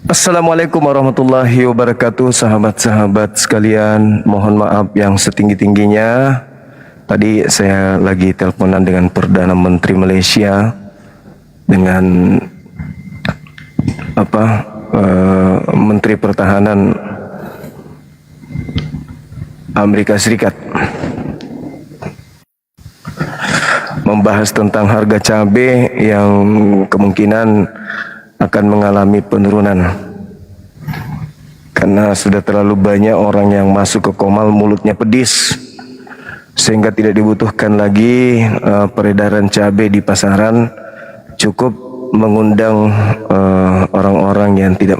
Assalamualaikum warahmatullahi wabarakatuh, sahabat-sahabat sekalian. Mohon maaf yang setinggi-tingginya. Tadi saya lagi teleponan dengan Perdana Menteri Malaysia, dengan Menteri Pertahanan Amerika Serikat, membahas tentang harga cabai yang kemungkinan akan mengalami penurunan karena sudah terlalu banyak orang yang masuk ke Komal mulutnya pedis, sehingga tidak dibutuhkan lagi peredaran cabai di pasaran. Cukup mengundang orang-orang yang tidak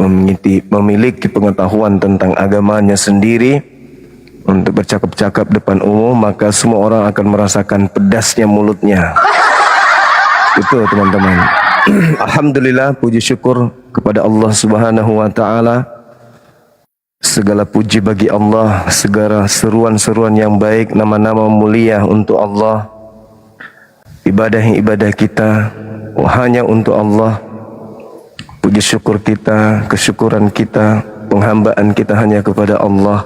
memiliki pengetahuan tentang agamanya sendiri untuk bercakap-cakap depan umum, maka semua orang akan merasakan pedasnya mulutnya. Itu teman-teman. Alhamdulillah, puji syukur kepada Allah Subhanahu wa taala. Segala puji bagi Allah, segala seruan-seruan yang baik, nama-nama mulia untuk Allah. Ibadah kita hanya untuk Allah. Puji syukur kita, kesyukuran kita, penghambaan kita hanya kepada Allah.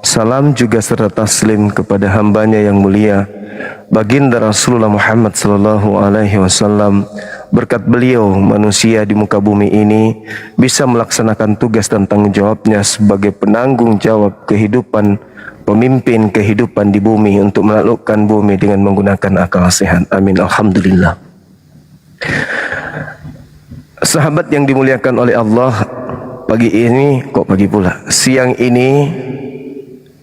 Salam juga serta taslim kepada hambanya yang mulia, baginda Rasulullah Muhammad sallallahu alaihi wasallam. Berkat beliau, manusia di muka bumi ini bisa melaksanakan tugas dan tanggung jawabnya sebagai penanggung jawab kehidupan, pemimpin kehidupan di bumi untuk menaklukkan bumi dengan menggunakan akal sehat. Amin. Alhamdulillah. Sahabat yang dimuliakan oleh Allah, siang ini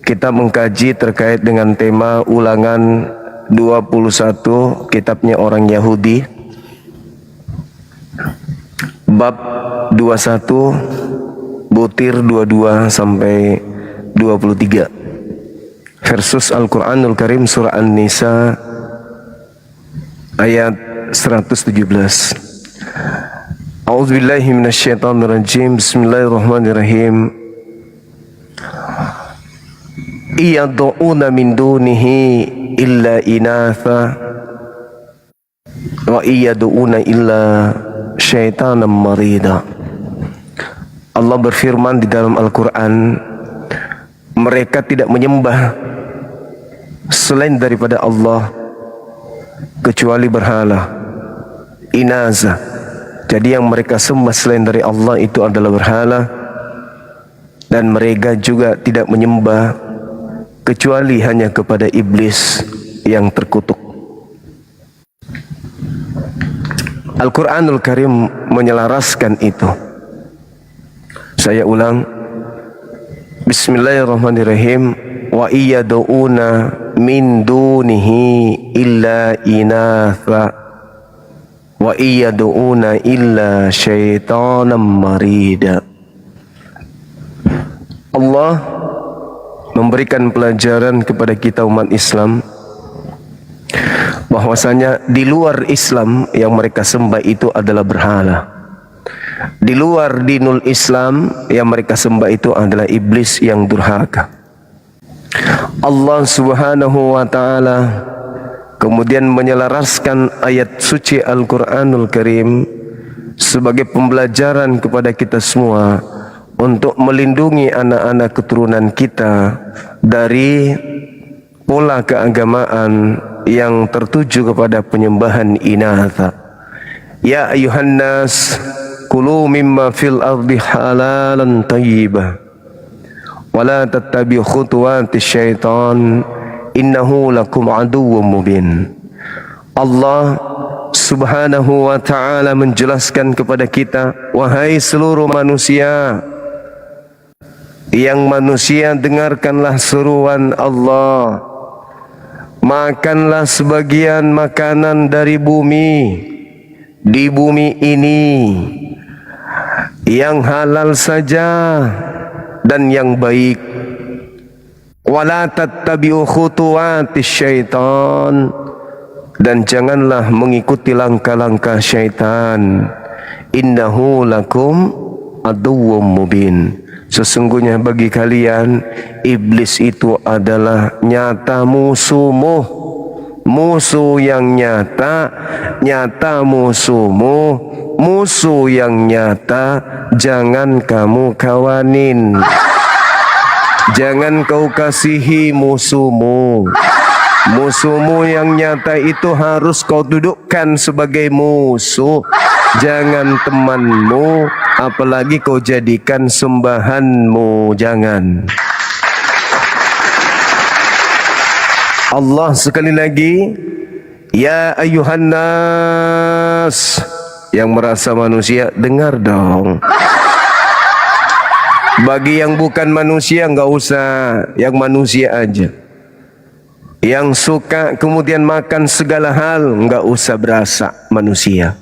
kita mengkaji terkait dengan tema ulangan 21 kitabnya orang Yahudi, bab 21 butir 22 sampai 23 versus Al-Quranul Karim surah An-Nisa ayat 117. A'udzubillahi minasyaitonirrajim. Bismillahirrahmanirrahim. Iyad'una min dunihi illa inatha wa iyad'una illa syaitanan marida. Allah berfirman di dalam Al-Quran, mereka tidak menyembah selain daripada Allah kecuali berhala, inaza. Jadi yang mereka sembah selain dari Allah itu adalah berhala, dan mereka juga tidak menyembah kecuali hanya kepada iblis yang terkutuk. Al-Quranul Karim menyelaraskan itu. Saya ulang. Bismillahirrahmanirrahim. Wa iyad'una min dunihi illa inatha wa iyad'una illa syaitanan marida. Allah memberikan pelajaran kepada kita umat Islam bahwasanya di luar Islam yang mereka sembah itu adalah berhala. Di luar dinul Islam yang mereka sembah itu adalah iblis yang durhaka. Allah Subhanahu wa taala kemudian menyelaraskan ayat suci Al-Quranul Karim sebagai pembelajaran kepada kita semua untuk melindungi anak-anak keturunan kita dari pola keagamaan yang tertuju kepada penyembahan inatha. Ya ayuhan nas, kulu mimma fil ardi halalan tayyibah wa la tattabi'u khutuwati syaitan innahu lakum aduwwum mubin. Allah Subhanahu wa ta'ala menjelaskan kepada kita, wahai seluruh manusia, yang manusia dengarkanlah seruan Allah. Makanlah sebagian makanan dari bumi, di bumi ini, yang halal saja dan yang baik. Wala tattabi'u khutuwatis syaitan, dan janganlah mengikuti langkah-langkah syaitan. Innahu lakum aduwwum mubin. Sesungguhnya bagi kalian iblis itu adalah nyata musuhmu, musuh yang nyata, nyata musuhmu, musuh yang nyata jangan kamu kawanin. Jangan kau kasihi musuhmu. Musuhmu yang nyata itu harus kau dudukkan sebagai musuh. Jangan temanmu, apalagi kau jadikan sembahanmu. Jangan. Allah sekali lagi, ya ayuhan nas, yang merasa manusia, dengar dong. Bagi yang bukan manusia enggak usah, yang manusia aja. Yang suka kemudian makan segala hal enggak usah berasa manusia.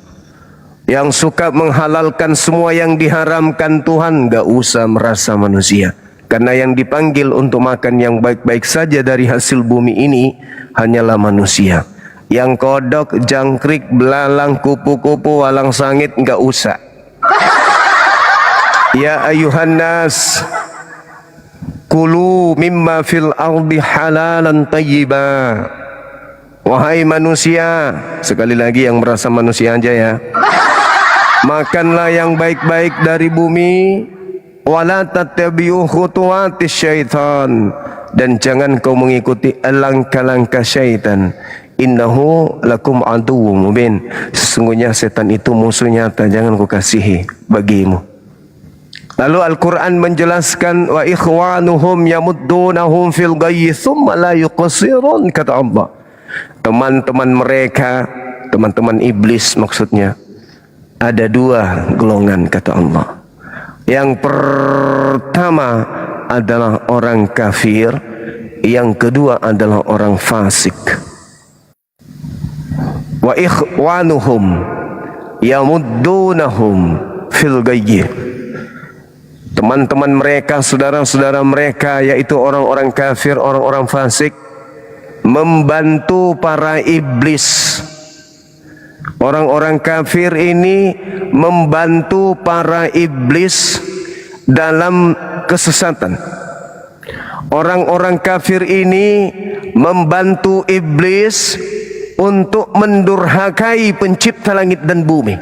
Yang suka menghalalkan semua yang diharamkan Tuhan enggak usah merasa manusia. Karena yang dipanggil untuk makan yang baik-baik saja dari hasil bumi ini hanyalah manusia. Yang kodok, jangkrik, belalang, kupu-kupu, walang sangit enggak usah. Ya ayuhan nas, kulu mimma fil ardi halalan tayyiba. Wahai manusia, sekali lagi yang merasa manusia aja ya, makanlah yang baik-baik dari bumi. Wala tattabi'u khutuwatis syaitan, dan jangan kau mengikuti langkah-langkah syaitan. Innahu lakum aduwwum mubin. Sesungguhnya setan itu musuh nyata, jangan kau kasihi bagimu. Lalu Al-Quran menjelaskan, wa ikhwanuhum yamuddunahum fil ghayyi thumma la yuqsirun, kata Allah. Teman-teman mereka, teman-teman iblis maksudnya, ada dua golongan, kata Allah. Yang pertama adalah orang kafir, yang kedua adalah orang fasik. Wa ikhwanuhum yamuddunahum fil ghayyi. Teman-teman mereka, saudara-saudara mereka, yaitu orang-orang kafir, orang-orang fasik, membantu para iblis. Orang-orang kafir ini membantu para iblis dalam kesesatan. Orang-orang kafir ini membantu iblis untuk mendurhakai pencipta langit dan bumi.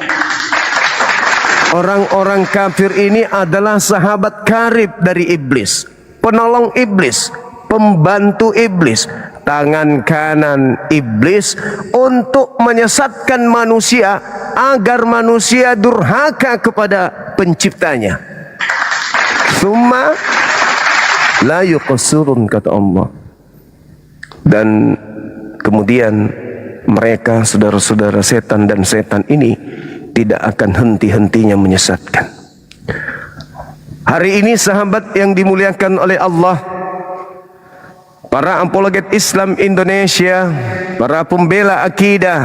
Orang-orang kafir ini adalah sahabat karib dari iblis, penolong iblis, pembantu iblis, tangan kanan iblis untuk menyesatkan manusia agar manusia durhaka kepada penciptanya. Summa la yuqsirun, kata Allah. Dan kemudian mereka, saudara-saudara, setan dan setan ini tidak akan henti-hentinya menyesatkan. Hari ini sahabat yang dimuliakan oleh Allah, para apologet Islam Indonesia, para pembela akidah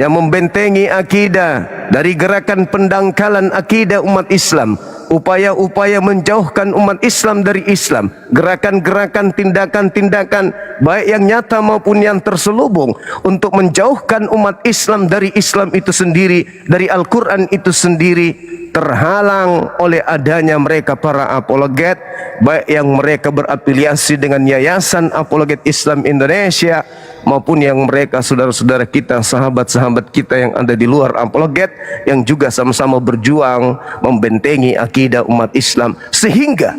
yang membentengi akidah dari gerakan pendangkalan akidah umat Islam, upaya-upaya menjauhkan umat Islam dari Islam, gerakan-gerakan, tindakan-tindakan baik yang nyata maupun yang terselubung untuk menjauhkan umat Islam dari Islam itu sendiri, dari Al-Quran itu sendiri, terhalang oleh adanya mereka para apologet, baik yang mereka berafiliasi dengan Yayasan Apologet Islam Indonesia maupun yang mereka saudara-saudara kita, sahabat-sahabat kita yang ada di luar apologet, yang juga sama-sama berjuang membentengi akidah umat Islam, sehingga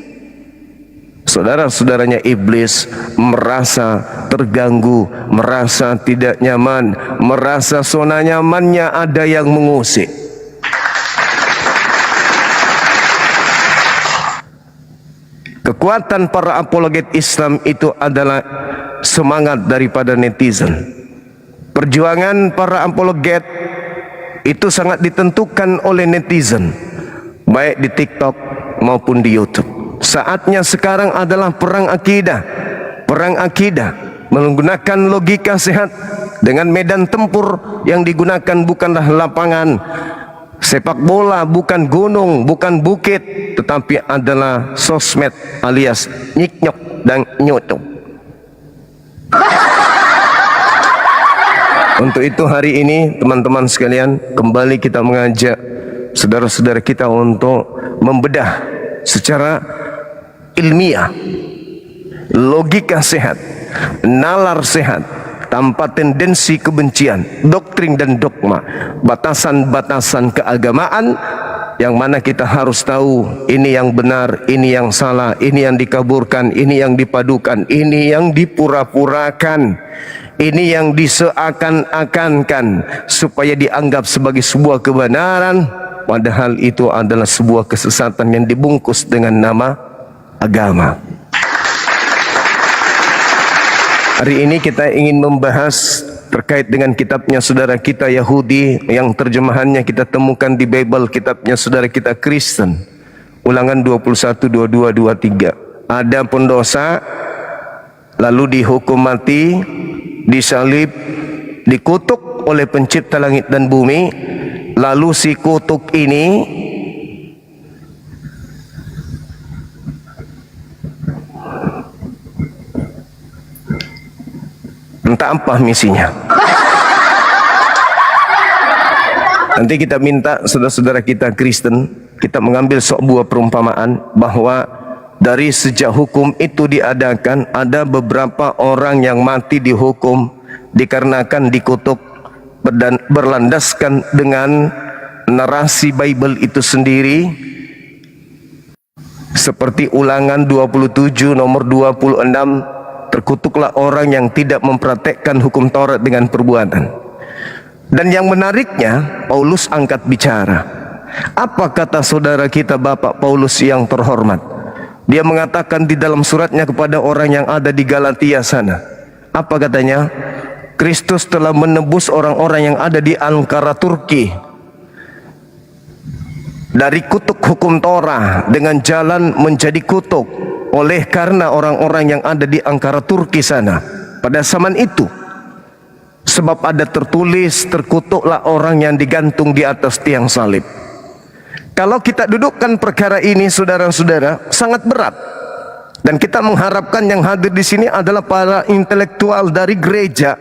saudara-saudaranya iblis merasa terganggu, merasa tidak nyaman, merasa zona nyamannya ada yang mengusik. Kekuatan para apologet Islam itu adalah semangat daripada netizen. Perjuangan para apologet itu sangat ditentukan oleh netizen, baik di TikTok maupun di YouTube. Saatnya sekarang adalah perang akidah. Perang akidah menggunakan logika sehat, dengan medan tempur yang digunakan bukanlah lapangan sepak bola, bukan gunung, bukan bukit, tetapi adalah sosmed alias nyik-nyok dan nyoto. Untuk itu hari ini teman-teman sekalian, kembali kita mengajak saudara-saudara kita untuk membedah secara ilmiah, logika sehat, nalar sehat, tanpa tendensi kebencian, doktrin dan dogma, batasan-batasan keagamaan yang mana kita harus tahu ini yang benar, ini yang salah, ini yang dikaburkan, ini yang dipadukan, ini yang dipura-purakan, ini yang diseakan-akankan supaya dianggap sebagai sebuah kebenaran, padahal itu adalah sebuah kesesatan yang dibungkus dengan nama agama. Hari ini kita ingin membahas terkait dengan kitabnya saudara kita Yahudi yang terjemahannya kita temukan di Bible, kitabnya saudara kita Kristen. Ulangan 21, 22, 23. Ada pendosa lalu dihukum mati, disalib, dikutuk oleh pencipta langit dan bumi. Lalu si kutuk ini entah apa misinya. Nanti kita minta saudara-saudara kita Kristen, kita mengambil sebuah perumpamaan bahwa dari sejak hukum itu diadakan, ada beberapa orang yang mati dihukum dikarenakan dikutuk dan berlandaskan dengan narasi Bible itu sendiri. Seperti Ulangan 27 nomor 26, terkutuklah orang yang tidak mempraktekkan hukum Taurat dengan perbuatan. Dan yang menariknya, Paulus angkat bicara. Apa kata saudara kita Bapak Paulus yang terhormat? Dia mengatakan di dalam suratnya kepada orang yang ada di Galatia sana. Apa katanya? Kristus telah menebus orang-orang yang ada di Ankara Turki dari kutuk hukum Torah dengan jalan menjadi kutuk oleh karena orang-orang yang ada di Ankara Turki sana pada zaman itu. Sebab ada tertulis, terkutuklah orang yang digantung di atas tiang salib. Kalau kita dudukkan perkara ini saudara-saudara, sangat berat. Dan kita mengharapkan yang hadir di sini adalah para intelektual dari gereja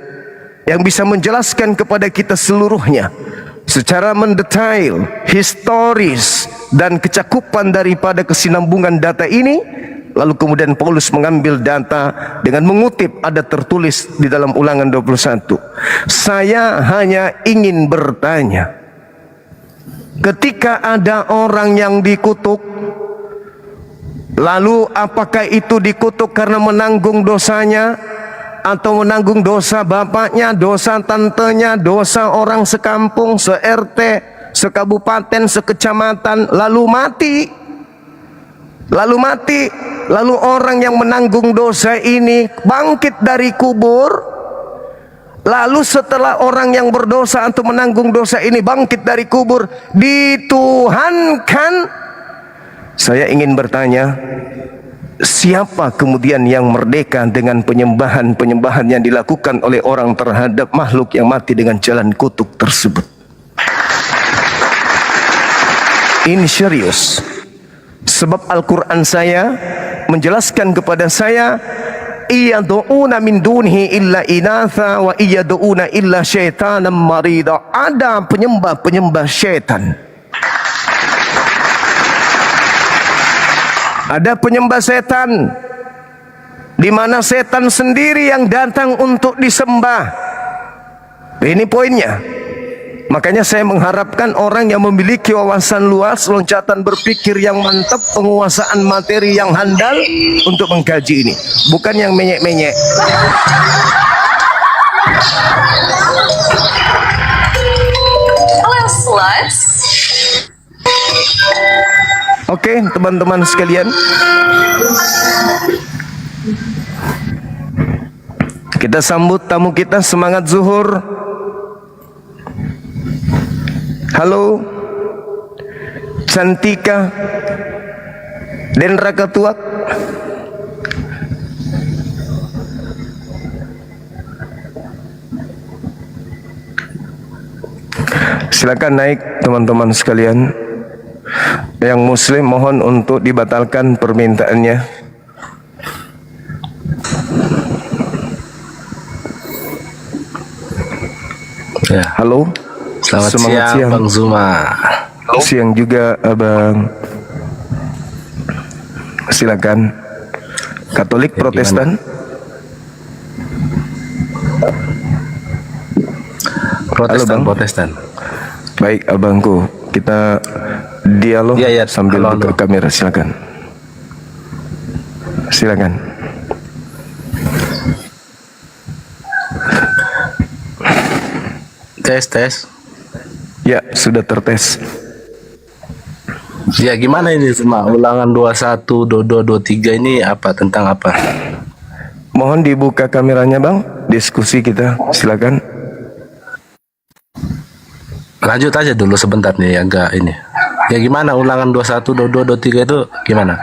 yang bisa menjelaskan kepada kita seluruhnya secara mendetail, historis, dan kecakupan daripada kesinambungan data ini. Lalu kemudian Paulus mengambil data dengan mengutip, ada tertulis di dalam Ulangan 21. Saya hanya ingin bertanya, ketika ada orang yang dikutuk, lalu apakah itu dikutuk karena menanggung dosanya, atau menanggung dosa bapaknya, dosa tantenya, dosa orang sekampung, se-RT, sekabupaten, sekecamatan, lalu mati? Lalu orang yang menanggung dosa ini bangkit dari kubur. Lalu setelah orang yang berdosa atau menanggung dosa ini bangkit dari kubur, dituhankan. Saya ingin bertanya, siapa kemudian yang merdeka dengan penyembahan-penyembahan yang dilakukan oleh orang terhadap makhluk yang mati dengan jalan kutuk tersebut? Ini serius. Sebab Al-Quran saya menjelaskan kepada saya, iyadu'una min dunihi illa inatha wa iyadu'una illa syaitanan marida. Ada penyembah-penyembah syaitan. Ada penyembah setan, di mana setan sendiri yang datang untuk disembah. Ini poinnya. Makanya saya mengharapkan orang yang memiliki wawasan luas, loncatan berpikir yang mantap, penguasaan materi yang handal untuk mengkaji ini, bukan yang menyek-menyek. Hello sluts. Oke, teman-teman sekalian, kita sambut tamu kita. Semangat zuhur. Halo Cantika dan Raka Tuak. Silakan naik teman-teman sekalian. Yang muslim mohon untuk dibatalkan permintaannya. Ya. Halo. Selamat siang Bang Zuma. Siang juga Abang. Silakan. Katolik, Ya, Protestan? Protestan, Bang. Protestan. Baik abangku, kita dialog Iya, iya. sambil Halo, buka halo. kamera, silakan. Silakan. Tes, tes. Ya, sudah tertes. Ya gimana ini semua ulangan 21, 22, 23 ini apa, tentang apa? Mohon dibuka kameranya, Bang. Diskusi kita, silakan. Lanjut aja dulu sebentar nih agak ini. Ya gimana ulangan 21, 22, 23 itu gimana?